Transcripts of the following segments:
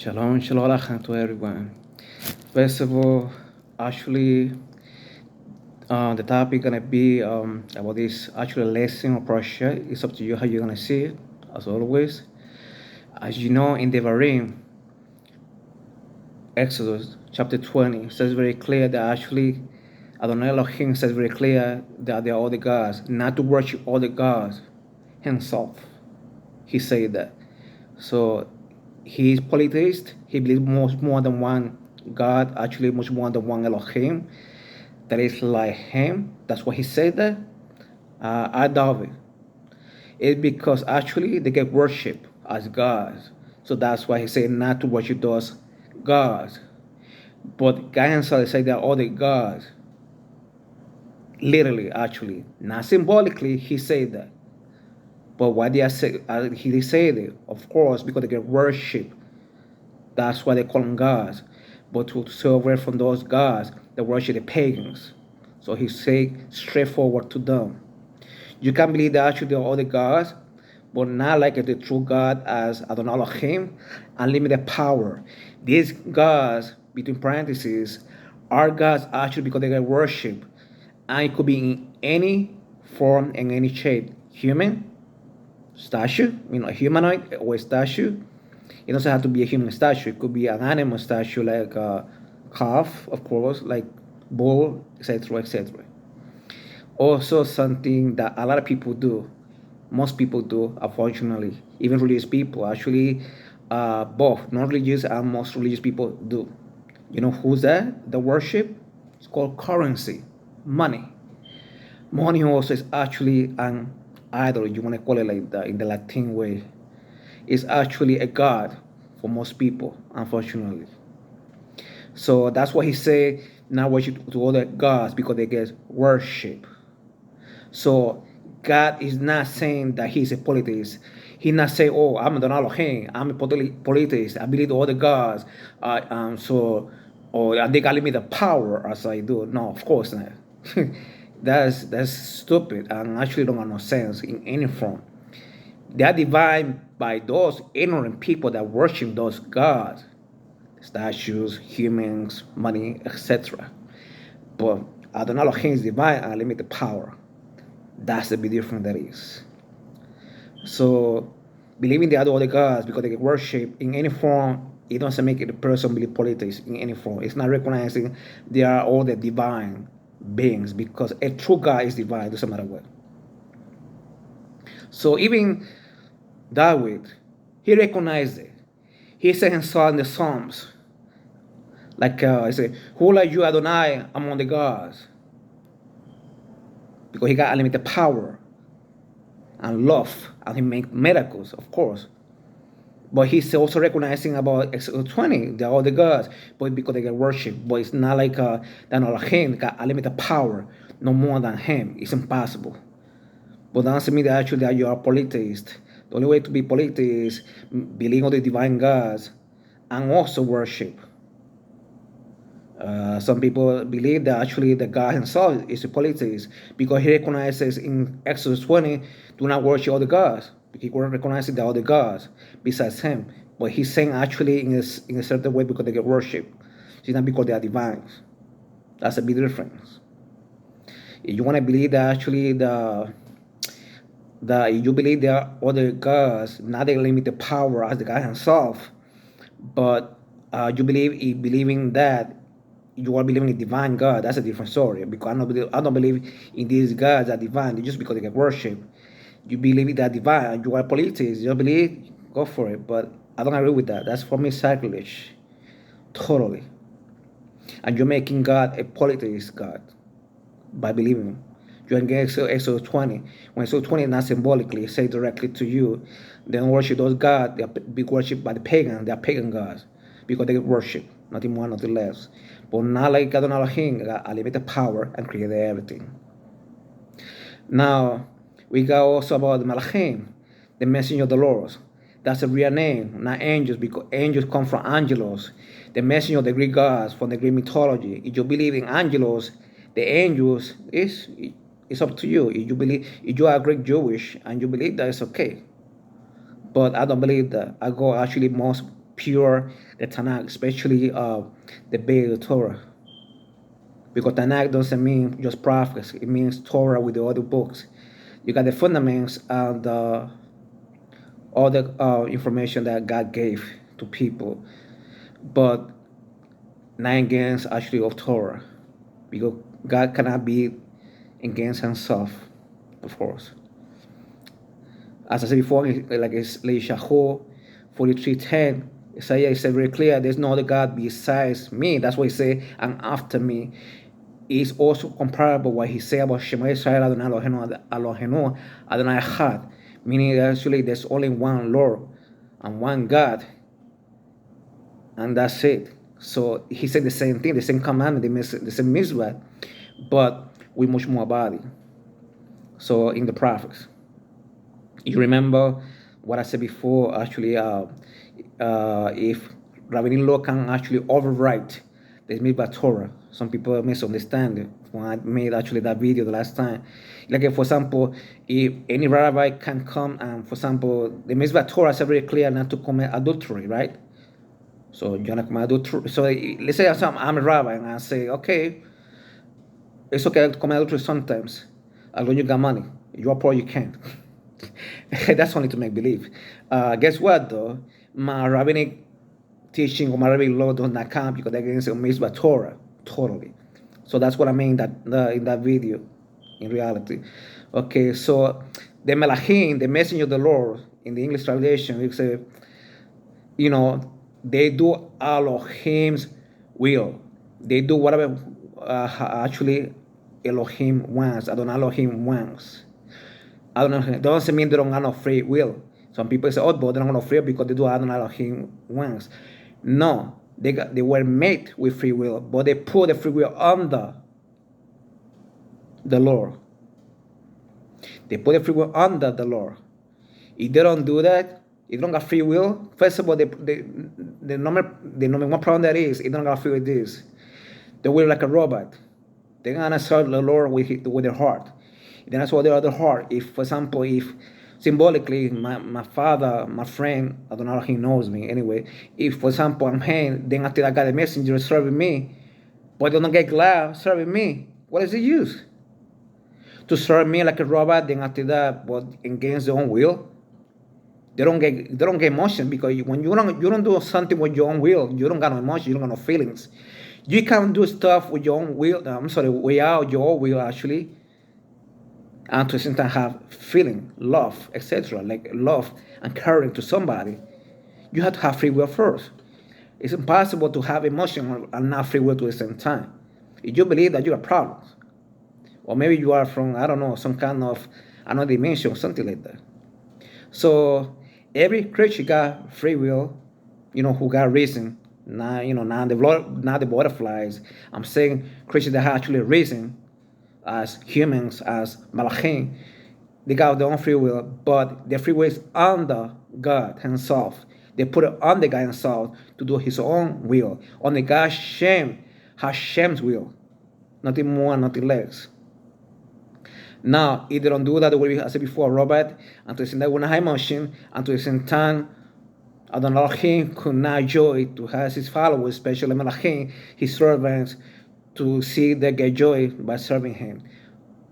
Shalom, shalom Alaikum to everyone. First of all, actually, the topic gonna be about this actual lesson or project. It's up to you how you're gonna see it, as always. As you know, in devarim, Exodus chapter 20 says very clear that actually Adonai Elohim says very clear that they are all the gods, not to worship all the gods himself. He said that. So he is polytheist. He believes much more than one God, actually much more than one Elohim that is like him. That's why he said that. At Dawid. It's because actually they get worship as gods. So that's why he said not to worship those gods. But God himself said they are all the gods. Literally, actually. Not symbolically, he said that. But why did I say he said it? Of course, because they get worship. That's why they call them gods. But to stay away from those gods, they worship the pagans. So he said straightforward to them. You can believe that actually they're all the gods, but not like the true God as Adonai Elohim, unlimited power. These gods, between parentheses, are gods actually because they get worship. And it could be in any form and any shape. Human, statue, a humanoid or a statue. It doesn't have to be a human statue. It could be an animal statue like a calf, of course, like bull, etc., etc. Also something that a lot of people do, most people do, unfortunately, even religious people, actually, both non-religious and most religious people do. You know who's that? The worship? It's called currency, money. Money also is actually an idol, you want to call it like that in the Latin way. It's actually a god for most people, unfortunately. So that's why he said not worship to other gods because they get worship. So God is not saying that he's a polytheist. He's not saying, "Oh, I'm an Elohim. I'm a polytheist. I believe all the gods." Or they got me the power as I do. No, of course not. That's stupid and actually don't have no sense in any form. They are divine by those ignorant people that worship those gods, statues, humans, money, etc. But Adonai Elohim is divine and unlimited power. That's the big difference that is. So believing the other gods because they get worship in any form, it doesn't make it a person believe polytheist in any form. It's not recognizing they are all the divine beings because a true God is divine, it doesn't matter what. So even Dawid, he recognized it. He said himself in the Psalms, like he said, "Who like you, Adonai, among the gods?" Because he got unlimited power and love, and he made miracles, of course. But he's also recognizing about Exodus 20, they're all the gods, but because they get worship. But it's not like that Elohim got unlimited power, no more than him. It's impossible. But that doesn't mean that actually that you are polytheist. The only way to be polytheist is believing on the divine gods and also worship. Some people believe that actually the God himself is a polytheist because he recognizes in Exodus 20, do not worship all the gods. He recognizes the other gods besides him. But he's saying actually in a certain way because they get worship. It's not because they are divines. That's a big difference. If you want to believe that actually you believe there are other gods, not they limit the power as the God himself, but you believing that you are believing in divine God, that's a different story. Because I don't believe in these gods are divine just because they get worship. You believe that divine, you are polytheist, you believe, go for it. But I don't agree with that. That's for me sacrilege. Totally. And you're making God a polytheist God by believing. You engage Exodus 20. When Exodus 20 is not symbolically, say directly to you, they don't worship those gods, they are being worshipped by the pagan, they are pagan gods. Because they worship, nothing more, nothing less. But not like Adonai Elohim, got unlimited power and created everything. Now, we got also about the Melackhim, the messenger of the Lord. That's a real name, not angels, because angels come from angelos, the messenger of the Greek gods from the Greek mythology. If you believe in angelos, the angels it's up to you. If you are Greek Jewish and you believe that, it's okay. But I don't believe that. I go actually most pure the Tanakh, especially the Torah. Because Tanakh doesn't mean just prophets, it means Torah with the other books. You got the fundaments and all the information that God gave to people, but not against actually of Torah, because God cannot be against himself, of course. As I said before, like it's Leishahu 43:10, Isaiah said very clear, there's no other God besides me. That's why he say, and after me. Is also comparable what he said about Shema Israel Adonai Elohim Adonai Echad, meaning actually there's only one Lord and one God, and that's it. So he said the same thing, the same commandment, the same mitzvah, but with much more about it. So in the prophets, you remember what I said before, actually, if rabbinic law can actually overwrite the mitzvah Torah. Some people misunderstand it when I made actually that video the last time. Like, for example, if any rabbi can come and, for example, the mitzvah Torah is very clear not to commit adultery, right? So you're not commit adultery. So let's say I'm a rabbi and I say, okay, it's okay to commit adultery sometimes, as long as you got money. You're poor, you can't. That's only to make believe. Guess what though? My rabbinic teaching or my rabbinic law does not count because they're against the mitzvah Torah. Totally. So that's what I mean that in that video, in reality. Okay, so the Melackhim, the messenger of the Lord, in the English translation, it says, they do Elohim's will. They do whatever actually Elohim wants, Adonai Elohim wants. Adonai doesn't mean they don't have no free will. Some people say, oh, but they don't have no free will because they do Adonai Elohim wants. No. They were made with free will, but they put the free will under the Lord. They put the free will under the Lord. If they don't do that, if they don't got free will, first of all, the number one problem that is, if they don't got free will is, they will like a robot. They're gonna serve the Lord with their heart. Then that's what the other heart. If, for example, if symbolically, my father, my friend, I don't know how he knows me anyway. If, for example, I'm paying, then after I got a messenger serving me, but they don't get glad serving me, what is the use? To serve me like a robot, then after that, but against their own will, they don't get emotion, because when you don't do something with your own will, you don't got no emotion, you don't got no feelings. You can't do stuff with your own will. Without your own will actually. And to the same time have feeling, love, etc., like love and caring to somebody, you have to have free will first. It's impossible to have emotion and not free will to the same time. If you believe that you have problems, or maybe you are from, I don't know, some kind of another dimension, something like that. So every creature got free will, who got reason. Not the butterflies. I'm saying creatures that have actually reason, as humans, as Melackhim, they got their own free will, but their free will is under God himself. They put it on the God himself to do his own will. On the God Hashem's will. Nothing more, nothing less. Now, if they don't do that, the way I said before, Robert, and to the same time, we have emotion, and to the same time, Adonai Elohim could not joy to have his followers, especially Melackhim, his servants, to see they get joy by serving him.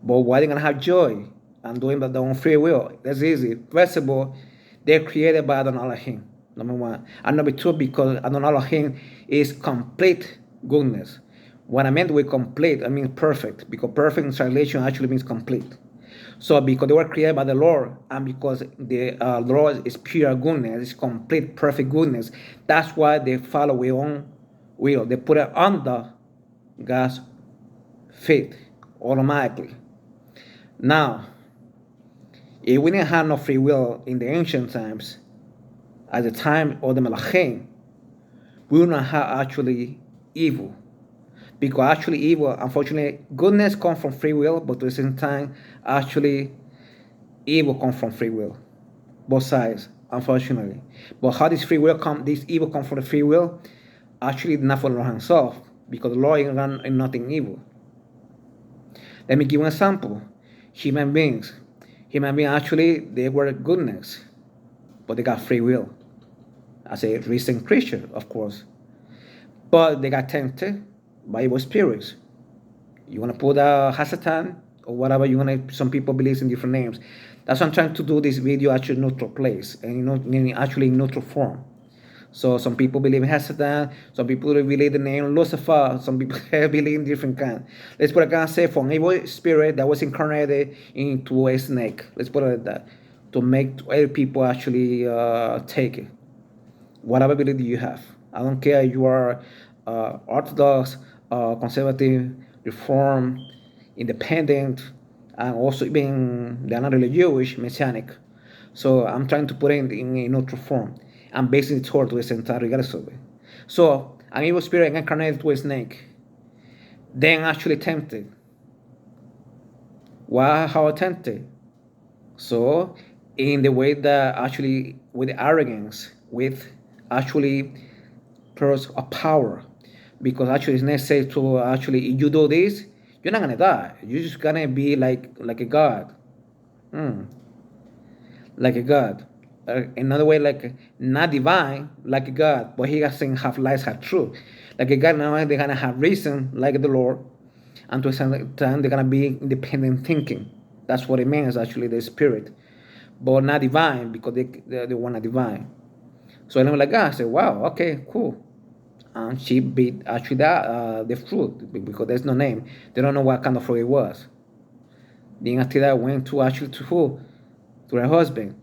But why are they going to have joy and doing by their own free will? That's easy. First of all, they're created by Adonai Elohim, number one. And number two, because Adonai Elohim is complete goodness. What I meant with complete, I mean perfect, because perfect in translation actually means complete. So because they were created by the Lord, and because the Lord is pure goodness, it's complete, perfect goodness, that's why they follow their own will. They put it under God's faith automatically. Now, if we didn't have no free will in the ancient times, at the time of the Melackhim, we would not have actually evil. Because actually evil, unfortunately, goodness comes from free will, but at the same time, actually evil comes from free will. Both sides, unfortunately. But how this free will come, this evil comes from the free will? Actually not from the Lord himself, because the Lord is nothing evil. Let me give you an example. Human beings actually, they were goodness, but they got free will. as a recent Christian, of course. But they got tempted by evil spirits. You want to put Hasatan or whatever you want to, some people believe in different names. That's why I'm trying to do this video actually in neutral place and actually in neutral form. So some people believe in Hasatan, some people believe the name Lucifer, some people believe in different kind. Let's put it kind of say for an evil spirit that was incarnated into a snake. Let's put it like that. To make other people actually take it. Whatever belief you have. I don't care if you are Orthodox, conservative, Reform, Independent, and also even they're not really Jewish, Messianic. So I'm trying to put it in a neutral form. I'm basing the Torah to its entire regardless of it. So an evil spirit incarnated to a snake, then actually tempted. Why? How tempted? So in the way that actually with arrogance, with actually purse of power, because actually it's necessary to actually, if you do this, you're not gonna die. You're just gonna be like a god, like a god. Another way, like not divine, like a god, but he doesn't have lies, have truth. Like a god, now they're gonna have reason, like the Lord, and to a certain time they're gonna be independent thinking. That's what it means, actually, the spirit, but not divine because they want a divine. So I'm like, God, I said, wow, okay, cool. And she beat actually the fruit because there's no name. They don't know what kind of fruit it was. Then after that, went to actually to who? To her husband.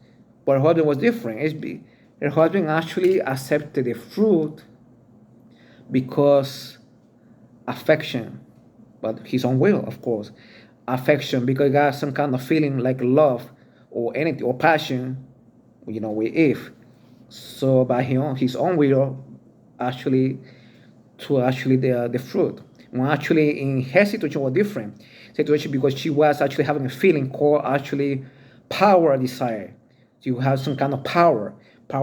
But her husband was different. Her husband actually accepted the fruit because affection, but his own will, of course. Affection because he got some kind of feeling like love or anything or passion, with Eve. So by his own will, actually to actually the fruit. When actually in her situation was different situation because she was actually having a feeling called actually power desire. You have some kind of power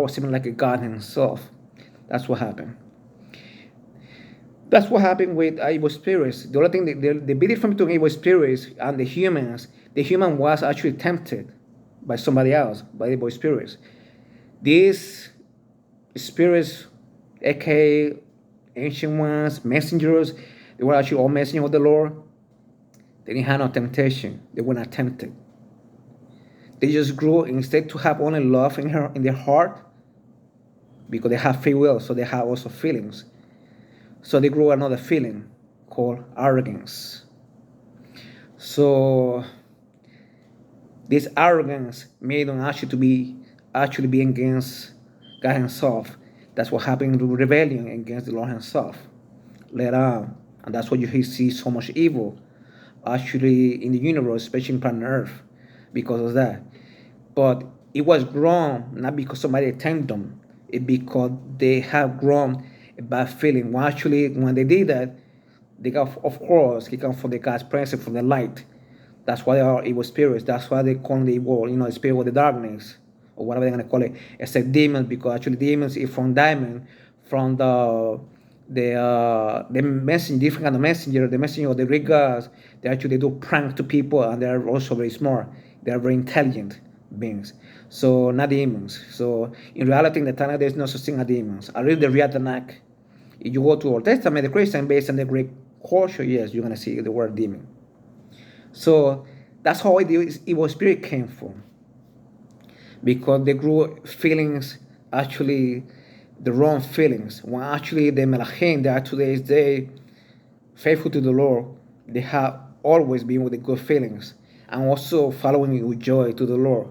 similar like a God himself. That's what happened. That's what happened with evil spirits. The only thing, the big difference between evil spirits and the human was actually tempted by somebody else, by evil spirits. These spirits, aka ancient ones, messengers, they were actually all messengers of the Lord. They didn't have no temptation. They were not tempted. They just grew instead to have only love in their heart because they have free will, so they have also feelings. So they grew another feeling called arrogance. So this arrogance made them actually be against God himself. That's what happened to rebellion against the Lord himself. Later on. And that's why you see so much evil actually in the universe, especially in planet Earth, because of that. But it was grown not because somebody tempted them, it because they have grown a bad feeling. Well, actually, when they did that, they got, of course, they come from the God's presence, from the light. That's why they are evil spirits. That's why they call the evil, the spirit of the darkness, or whatever they're gonna call it. It's a demon because actually demons is from diamond, from the messenger, different kind of messenger, the messenger of the Greek gods. They do prank to people, and they are also very smart. They are very intelligent beings. So not demons. So in reality, in the Tanakh, there's no such thing as demons. I read the real Tanakh. If you go to Old Testament, the Christian, based on the Greek culture, yes, you're gonna see the word demon. So that's how the evil spirit came from. Because they grew feelings, actually the wrong feelings. When actually the Melackhim, they are today's day faithful to the Lord, they have always been with the good feelings and also following with joy to the Lord.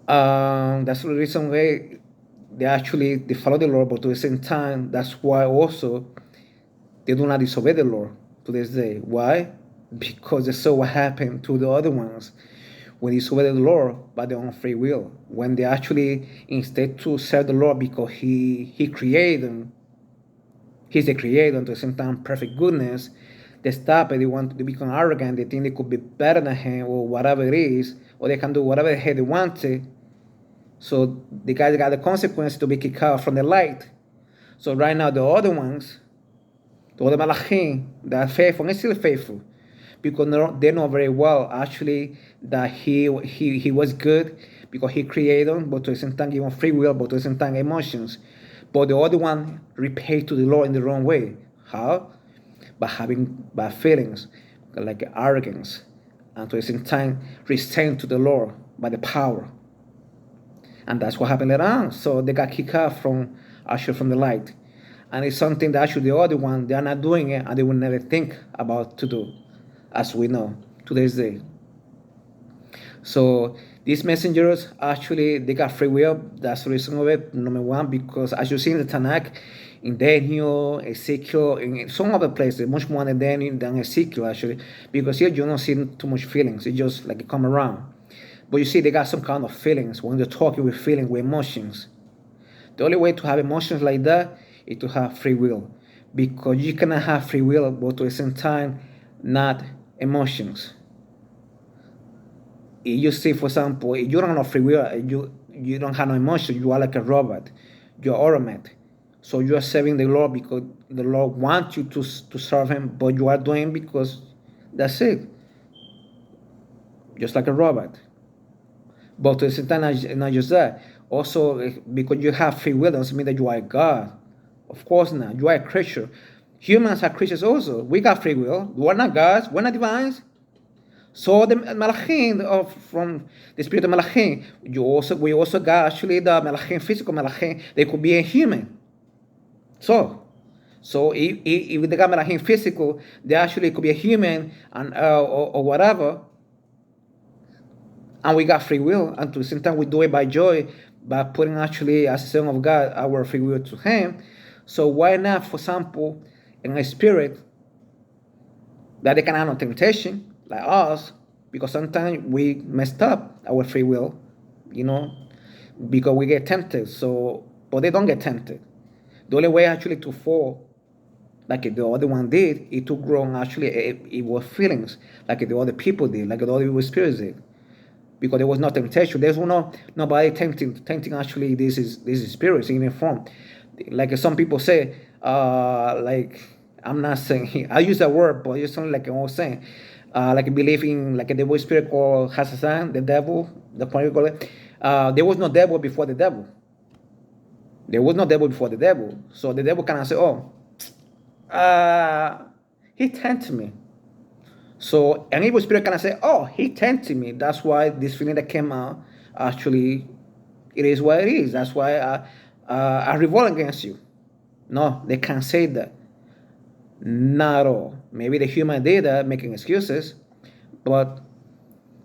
That's the reason why they follow the Lord, but at the same time, that's why also they do not disobey the Lord to this day. Why? Because they saw what happened to the other ones when they disobeyed the Lord by their own free will. When they actually, instead to serve the Lord because He created them, He's the creator, and at the same time, perfect goodness, they stop and they want to become arrogant. They think they could be better than Him or whatever it is, or they can do whatever the hell they want to. So the guys got the consequence to be kicked out from the light. So right now, the other ones, the other Melackhim, they are faithful and still faithful, because they know very well actually that he was good, because he created them, but to the same time give them free will, but to the same time emotions. But the other one repay to the Lord in the wrong way. How? By having bad feelings, like arrogance, and to the same time restrained to the Lord by the power. And that's what happened later on. So they got kicked out from the light. And it's something that actually the other one, they are not doing it, and they will never think about to do, as we know, to this day. So these messengers, actually, they got free will. That's the reason of it, number one, because as you see in the Tanakh, in Daniel, Ezekiel, in some other places, much more than Daniel, than Ezekiel, actually, because here you don't see too much feelings. It just like it come around. But you see, they got some kind of feelings. When they're talking with feelings, with emotions. The only way to have emotions like that is to have free will. Because you cannot have free will, but at the same time, not emotions. If you see, for example, if you don't have free will, you don't have no emotion, you are like a robot. You're automat. So you are serving the Lord because the Lord wants you to serve Him, but you are doing it because that's it. Just like a robot. But at the same time, not just that. Also, because you have free will doesn't mean that you are God. Of course not. You are a creature. Humans are creatures also. We got free will. We're not gods. We're not divines. So the Melackhim, from the spirit of Melackhim, we also got actually the Melackhim, physical Melackhim. They could be a human. So if they got Melackhim physical, they actually could be a human and or whatever. And we got free will, and at the same time we do it by joy, by putting actually as a son of God our free will to Him. So why not, for example, in a spirit that they can have no temptation like us, because sometimes we messed up our free will, because we get tempted. So, but they don't get tempted. The only way actually to fall, like the other one did, is to grow actually evil feelings, like the other people did, like the other evil spirits did. Because there was no temptation. There's nobody tempting actually these spirits in their form. Like some people say, like I'm not saying I use that word, but it's something like I was saying. Like believing like a devil spirit called Hassan, the devil, the point you call it. There was no devil before the devil. There was no devil before the devil. So the devil cannot say, he tempted me. So an evil spirit cannot say, he tempted me. That's why this feeling that came out, actually, it is what it is. That's why I revolt against you. No, they can't say that. Not at all. Maybe the human did that, making excuses, but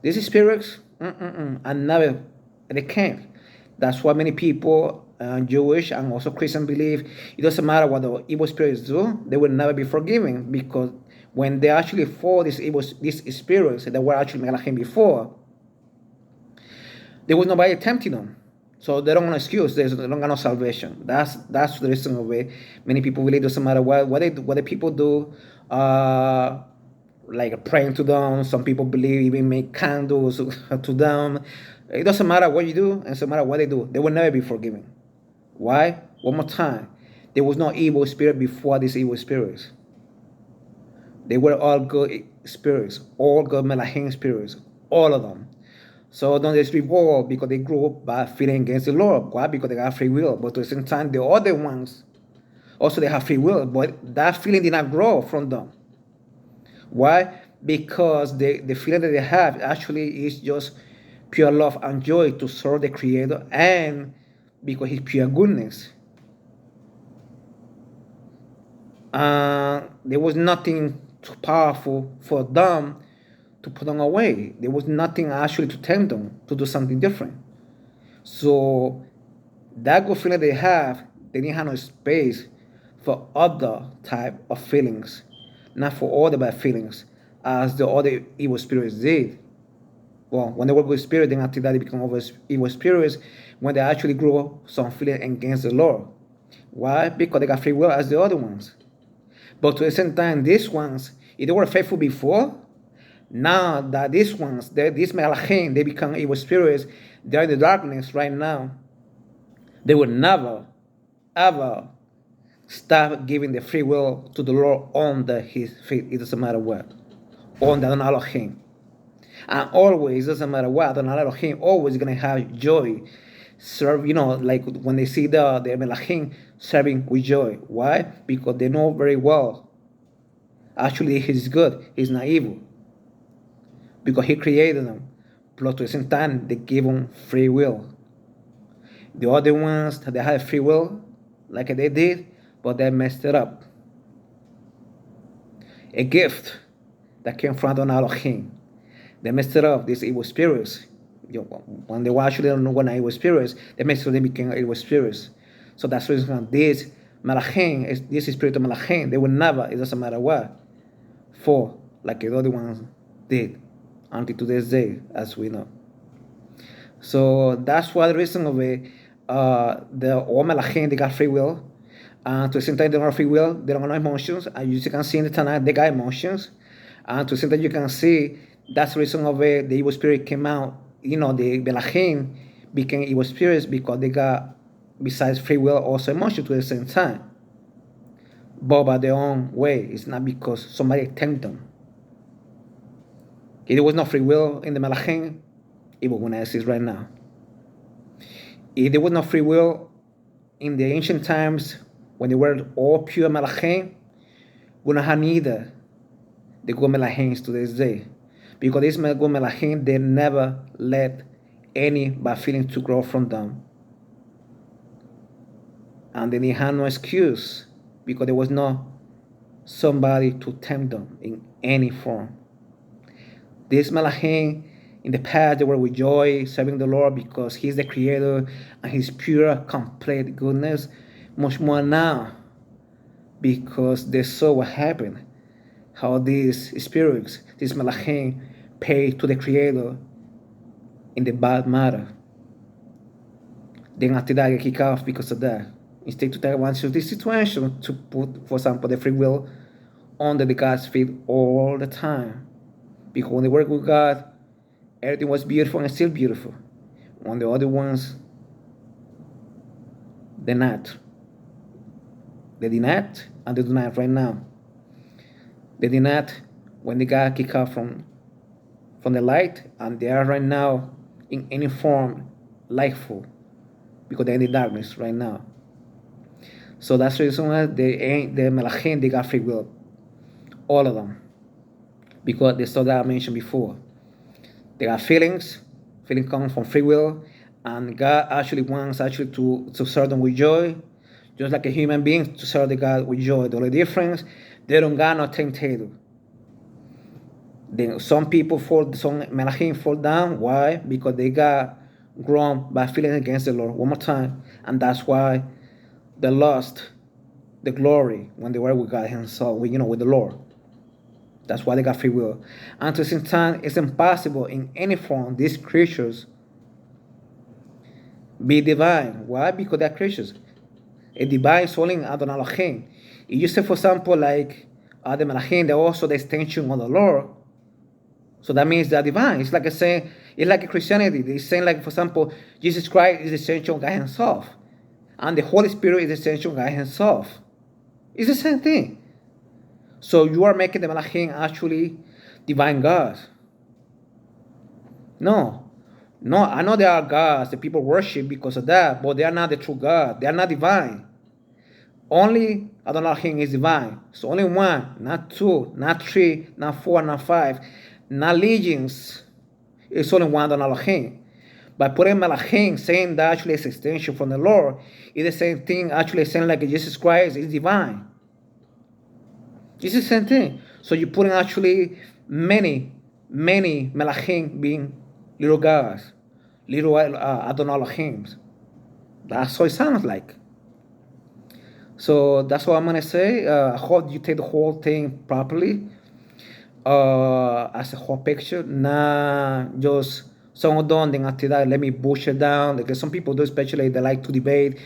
these spirits, they can't. That's why many people, Jewish and also Christian, believe it doesn't matter what the evil spirits do, they will never be forgiven, because when they actually fall these spirits that were actually Melackhim before, there was nobody tempting them. So they don't want an excuse. They don't got no salvation. That's the reason of it. Many people believe it doesn't matter what the people do, like praying to them. Some people believe even make candles to them. It doesn't matter what you do, and it doesn't matter what they do. They will never be forgiven. Why? One more time. There was no evil spirit before these evil spirits. They were all good spirits, all good Melackhim spirits, all of them. So don't just revolt because they grew up by feeling against the Lord. Why? Because they got free will. But at the same time, the other ones, also they have free will, but that feeling did not grow from them. Why? Because the feeling that they have actually is just pure love and joy to serve the Creator, and because His pure goodness. There was nothing too powerful for them to put them away. There was nothing actually to tempt them to do something different. So that good feeling they have, they didn't have no space for other type of feelings, not for all the bad feelings, as the other evil spirits did. Well, when they were good spirits, then after that they become evil spirits when they actually grow some feeling against the Lord. Why? Because they got free will as the other ones. But at the same time, these ones, if they were faithful before, now that these ones, these Melackhim, they become evil spirits, they're in the darkness right now, they will never, ever stop giving the free will to the Lord on His feet. It doesn't matter what. On the Adonai Elohim. And always, doesn't matter what, Adonai Elohim always gonna have joy. Serve, like when they see the Melackhim serving with joy. Why? Because they know very well. Actually, he's good. He's not evil. Because he created them. Plus, at the same time, they give them free will. The other ones, they had free will, like they did, but they messed it up. A gift that came from Adonai Elohim. They messed it up. These evil spirits. When they were actually don't know what evil spirits, they messed it up. They became evil spirits. So that's the reason this Melackhim, this spirit of Melackhim, they will never, it doesn't matter what, fall like the other ones did until today's day, as we know. So that's why the reason of it, the all Melackhim, they got free will. And to the same time, they don't have free will, they don't have no emotions. And you can see in the Tanakh, they got emotions. And to the same time, you can see that's the reason of it, the evil spirit came out. The Melackhim became evil spirits because they got, besides free will, also emotion to the same time. But by their own way. It's not because somebody tempted them. If there was no free will in the Melackhim, it wouldn't exist right now. If there was no free will in the ancient times, when they were all pure Melackhim, we don't have neither the good Melackhim to this day. Because these good Melackhim, they never let any bad feeling to grow from them. And they had no excuse because there was no somebody to tempt them in any form. These Melackhim, in the past, they were with joy, serving the Lord because He's the Creator and His pure, complete goodness. Much more now, because they saw what happened, how these spirits, these Melackhim, pay to the Creator in the bad matter. Then after that, get kicked off because of that. Instead to take advantage of this situation to put, for example, the free will under the God's feet all the time. Because when they work with God, everything was beautiful and still beautiful. When the other ones, they're not. They did not, and they do not right now. They did not when they got kicked out from the light, and they are right now in any form lightful, because they're in the darkness right now. So that's the reason why the Melackhim, they got free will, all of them, because they saw that I mentioned before. They got feelings come from free will, and God actually wants to serve them with joy. Just like a human being to serve the God with joy. The only difference, they don't got no temptator. Then some people some Melackhim fall down. Why? Because they got grown by feeling against the Lord. One more time. And that's why they lost the glory when they were with God Himself, with the Lord. That's why they got free will. And to the same time, it's impossible in any form these creatures be divine. Why? Because they're creatures. A divine soul in Adonai Elohim. If you say, for example, like the Melackhim, they're also the extension of the Lord. So that means they're divine. It's like it's like a Christianity. They're saying, like, for example, Jesus Christ is the extension of God Himself. And the Holy Spirit is the extension of God Himself. It's the same thing. So you are making the Melackhim actually divine gods. No, I know there are gods that people worship because of that, but they are not the true God. They are not divine. Only Adonai Elohim is divine. So only one, not two, not three, not four, not five, not legions. It's only one Adonai Elohim. By putting Melackhim, saying that actually is an extension from the Lord, it's the same thing actually saying like Jesus Christ is divine. It's the same thing. So you're putting actually many Melackhim being little gods, little Adonai Elohims. That's what it sounds like. So that's what I'm gonna say. I hope you take the whole thing properly, as a whole picture, not just some of them. Then after that, let me bullshit it down. Because some people do, especially they like to debate,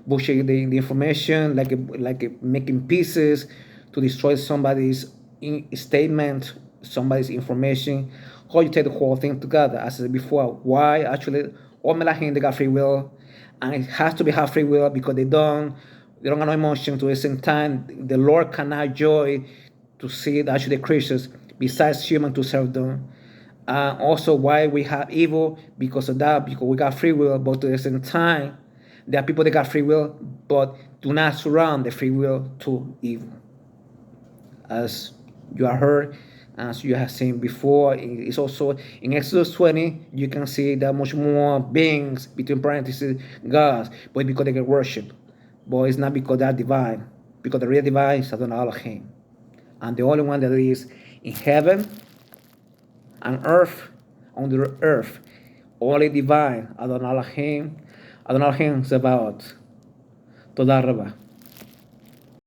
bullshit the information, like making pieces to destroy somebody's statement, somebody's information. How you take the whole thing together? As I said before, why actually all Melackhim, they got free will, and it has to be have free will because they don't have no emotion. To the same time, the Lord cannot joy to see actually the creatures besides human to serve them, Also, why we have evil? Because of that, because we got free will, but at the same time, there are people that got free will, but do not surround the free will to evil. As you have heard, as you have seen before, it's also in Exodus 20, you can see that much more beings, between parentheses, gods, but because they get worship. But it's not because they're divine, because the real divine is Adonai Elohim. And the only one that is in heaven and earth, on the earth, only divine, Adonai Elohim, Adonai Elohim Zebaot. Toda Rabba.